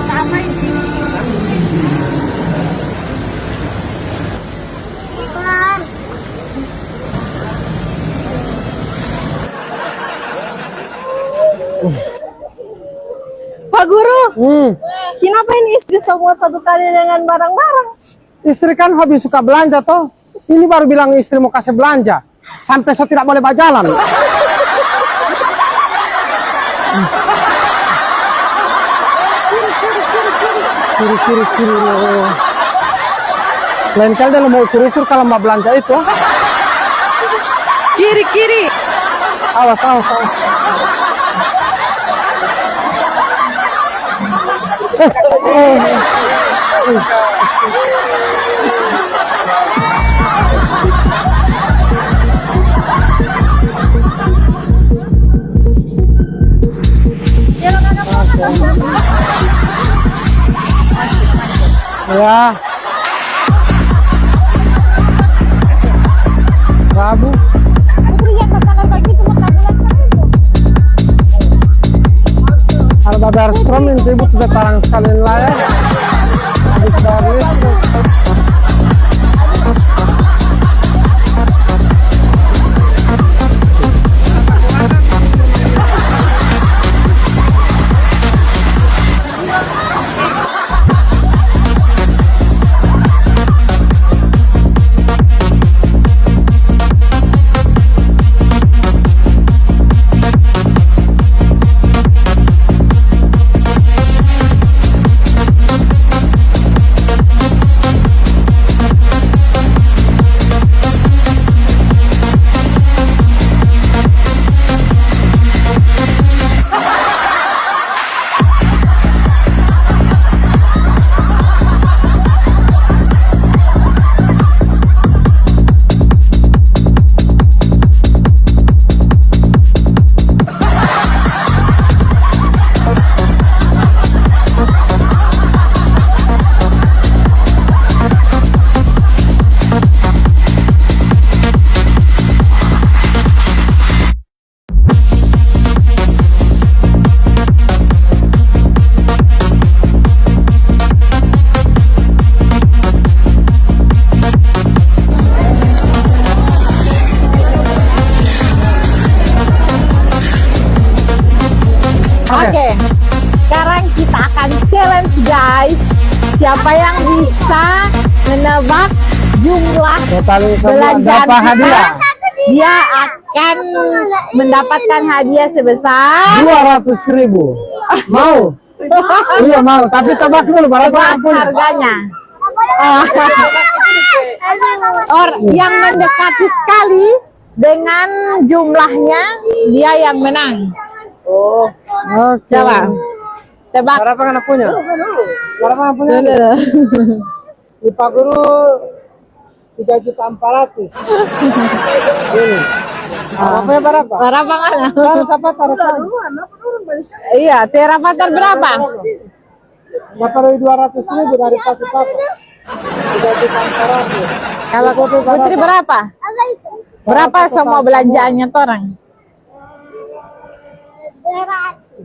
sama ini. Pak Guru, kenapa ini istri semua satu kali dengan barang-barang? Istri kan hobi suka belanja toh. Ini baru bilang istri mau kasih belanja. Sampai saya tidak boleh berjalan. Kiri. Lain kali dia mau ukur-ukur kalau mau belanja itu. Kiri. Awas. Ya. Rabu. Putri yang makanan pagi itu makanan itu. Kalau babar strom itu ibu sudah tarang sekalian lah ya. Habis dari Oke. Sekarang kita akan challenge guys. Siapa yang bisa menebak jumlah belanjaan dapat kita, hadiah. dia akan mendapatkan hadiah sebesar 200.000. Mau? Iya mau, tapi tebak dulu berapa harganya. Yang mendekati sekali dengan jumlahnya dia yang menang. Oh, oke. Coba tebak. Berapa kan punya? Berapa kan punya? Di Pak Guru 3.400.000. Ini. Berapa berapa? Berapa kan? Siapa taruh? Iya, terapater berapa? Dapat 200.000 dari Papa. 3.400.000. Kalau Putri berapa? Berapa semua belanjaannya orang?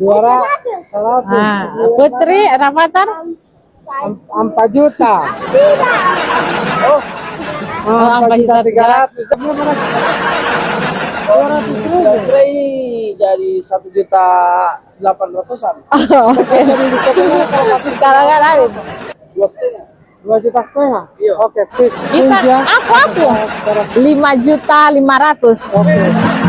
200. Nah, Putri rapater 4 juta. Oh, 4.300.000. 200.000 jadi 1.800.000-an. Oke. Kalau nggak ada 2,5 juta. Iya. Oke, please. kita aku 5.500.000. Oke.